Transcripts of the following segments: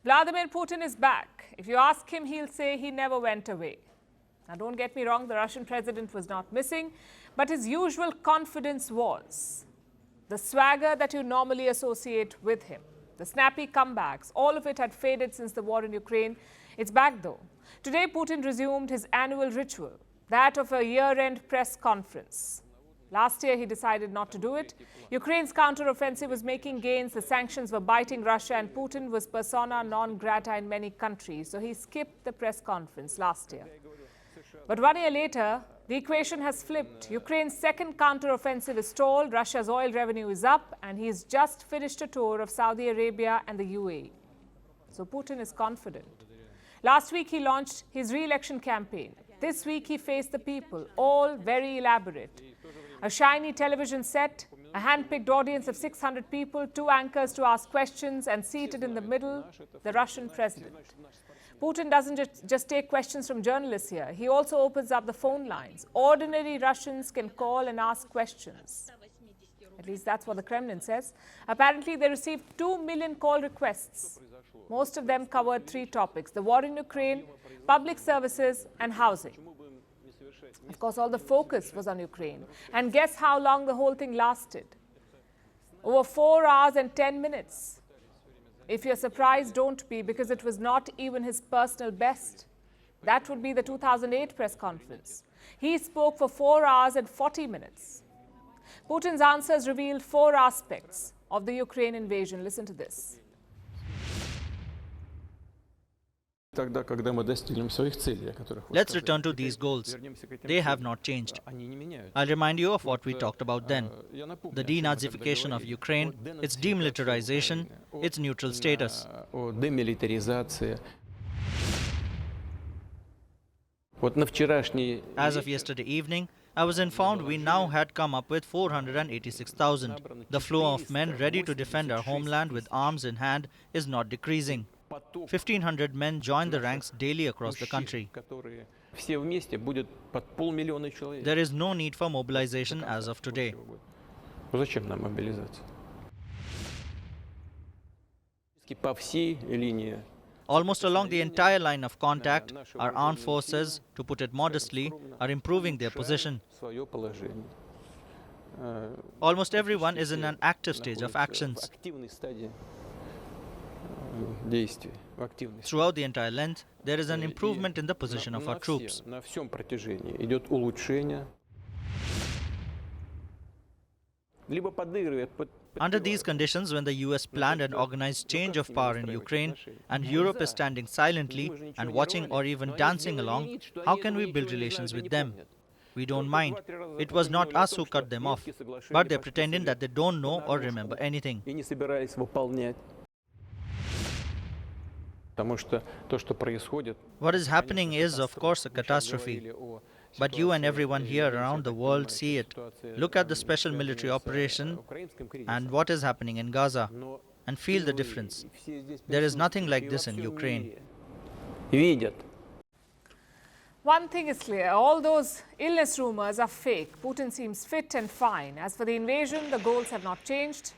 Vladimir Putin is back. If you ask him, he'll say he never went away. Now, don't get me wrong, the Russian president was not missing, but his usual confidence was. The swagger that you normally associate with him, the snappy comebacks, all of it had faded since the war in Ukraine. It's back though. Today, Putin resumed his annual ritual, that of a year-end press conference. Last year, he decided not to do it. Ukraine's counter-offensive was making gains, the sanctions were biting Russia, and Putin was persona non grata in many countries. So he skipped the press conference last year. But 1 year later, the equation has flipped. Ukraine's second counter-offensive is stalled, Russia's oil revenue is up, and he's just finished a tour of Saudi Arabia and the UAE. So Putin is confident. Last week, he launched his re-election campaign. This week, he faced the people, all very elaborate. A shiny television set, a hand-picked audience of 600 people, 2 anchors to ask questions, and seated in the middle, the Russian president. Putin doesn't just take questions from journalists here. He also opens up the phone lines. Ordinary Russians can call and ask questions. At least that's what the Kremlin says. Apparently, they received 2 million call requests. Most of them covered 3 topics: the war in Ukraine, public services, and housing. Of course, all the focus was on Ukraine. And guess how long the whole thing lasted? Over 4 hours and 10 minutes. If you're surprised, don't be, because it was not even his personal best. That would be the 2008 press conference. He spoke for 4 hours and 40 minutes. Putin's answers revealed 4 aspects of the Ukraine invasion. Listen to this. Let's return to these goals. They have not changed. I'll remind you of what we talked about then. The denazification of Ukraine, its demilitarization, its neutral status. As of yesterday evening, I was informed we now had come up with 486,000. The flow of men ready to defend our homeland with arms in hand is not decreasing. 1,500 men join the ranks daily across the country. There is no need for mobilization as of today. Almost along the entire line of contact, our armed forces, to put it modestly, are improving their position. Almost everyone is in an active stage of actions. Throughout the entire length, there is an improvement in the position of our troops. Under these conditions, when the US planned an organized change of power in Ukraine, and Europe is standing silently and watching or even dancing along, how can we build relations with them? We don't mind. It was not us who cut them off, but they're pretending that they don't know or remember anything. What is happening is, of course, a catastrophe. But you and everyone here around the world see it. Look at the special military operation and what is happening in Gaza, and feel the difference. There is nothing like this in Ukraine. One thing is clear, all those illness rumors are fake. Putin seems fit and fine. As for the invasion, the goals have not changed.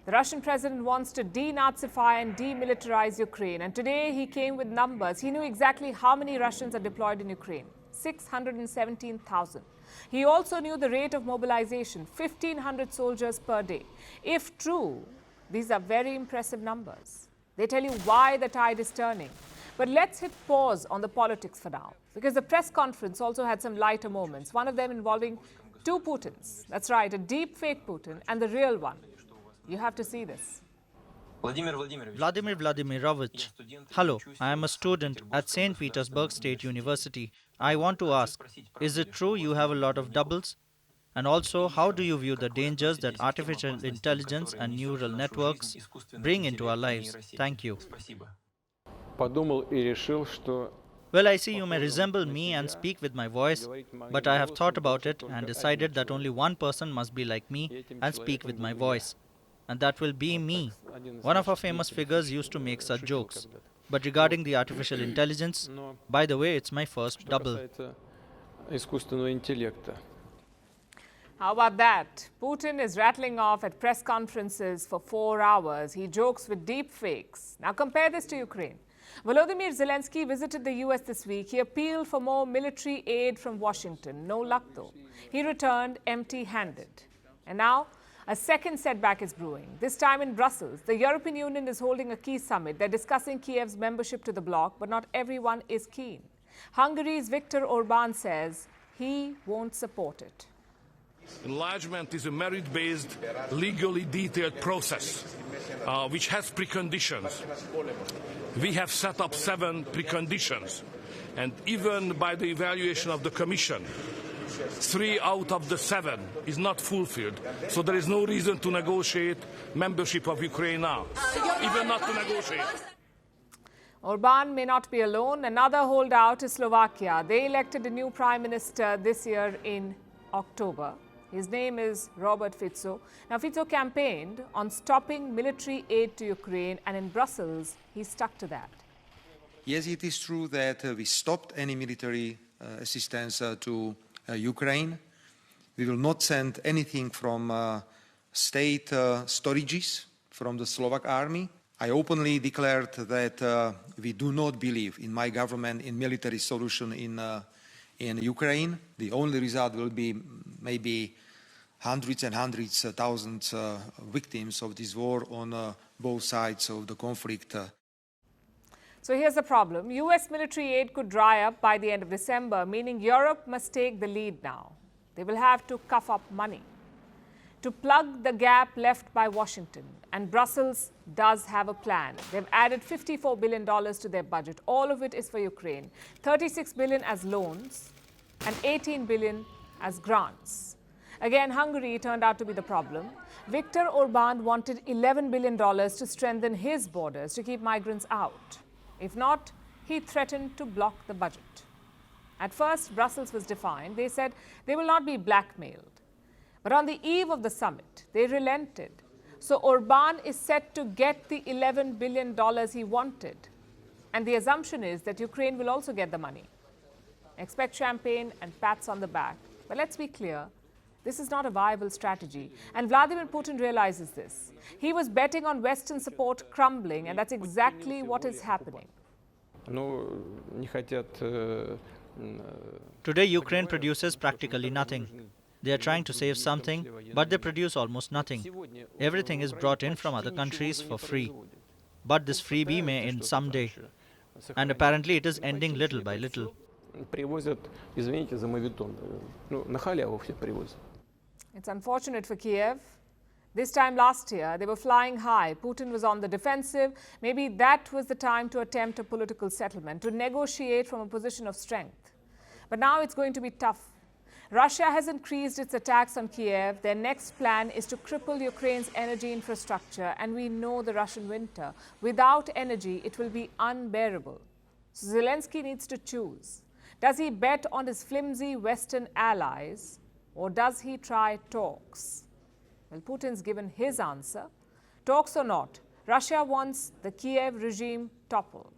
The Russian president wants to denazify and demilitarize Ukraine. And today he came with numbers. He knew exactly how many Russians are deployed in Ukraine. 617,000. He also knew the rate of mobilization, 1,500 soldiers per day. If true, these are very impressive numbers. They tell you why the tide is turning. But let's hit pause on the politics for now, because the press conference also had some lighter moments, one of them involving 2 Putins. That's right, a deep fake Putin and the real one. You have to see this. Vladimir Vladimirovich, hello, I am a student at St. Petersburg State University. I want to ask, is it true you have a lot of doubles? And also, how do you view the dangers that artificial intelligence and neural networks bring into our lives? Thank you. Well, I see you may resemble me and speak with my voice, but I have thought about it and decided that only one person must be like me and speak with my voice. And that will be me. One of our famous figures used to make such jokes. But regarding the artificial intelligence, by the way, it's my first double. How about that? Putin is rattling off at press conferences for 4 hours. He jokes with deep fakes. Now compare this to Ukraine. Volodymyr Zelensky visited the US this week. He appealed for more military aid from Washington. No luck though. He returned empty-handed. And now a second setback is brewing. This time in Brussels, the European Union is holding a key summit. They're discussing Kiev's membership to the bloc, but not everyone is keen. Hungary's Viktor Orban says he won't support it. Enlargement is a merit-based, legally detailed process which has preconditions. We have set up 7 preconditions, and even by the evaluation of the Commission, 3 out of the 7 is not fulfilled. So there is no reason to negotiate membership of Ukraine now, even not to negotiate. Orban may not be alone. Another holdout is Slovakia. They elected a new prime minister this year in October. His name is Robert Fico. Now, Fico campaigned on stopping military aid to Ukraine, and in Brussels, he stuck to that. Yes, it is true that we stopped any military assistance to Ukraine. We will not send anything from state storages from the Slovak army. I openly declared that we do not believe in my government in military solution in Ukraine. The only result will be maybe hundreds and hundreds of thousands victims of this war on both sides of the conflict. So here's the problem. US military aid could dry up by the end of December, meaning Europe must take the lead now. They will have to cough up money to plug the gap left by Washington. And Brussels does have a plan. They've added $54 billion to their budget. All of it is for Ukraine. $36 billion as loans and $18 billion as grants. Again, Hungary turned out to be the problem. Viktor Orban wanted $11 billion to strengthen his borders to keep migrants out. If not, he threatened to block the budget. At first, Brussels was defiant. They said they will not be blackmailed. But on the eve of the summit, they relented. So Orban is set to get the $11 billion he wanted. And the assumption is that Ukraine will also get the money. Expect champagne and pats on the back. But let's be clear, this is not a viable strategy. And Vladimir Putin realizes this. He was betting on Western support crumbling, and that's exactly what is happening. Today, Ukraine produces practically nothing. They are trying to save something, but they produce almost nothing. Everything is brought in from other countries for free. But this freebie may end someday. And apparently it is ending little by little. It's unfortunate for Kiev. This time last year, they were flying high. Putin was on the defensive. Maybe that was the time to attempt a political settlement, to negotiate from a position of strength. But now it's going to be tough. Russia has increased its attacks on Kiev. Their next plan is to cripple Ukraine's energy infrastructure, and we know the Russian winter. Without energy, it will be unbearable. So Zelensky needs to choose. Does he bet on his flimsy Western allies, or does he try talks? Well, Putin's given his answer. Talks or not, Russia wants the Kiev regime toppled.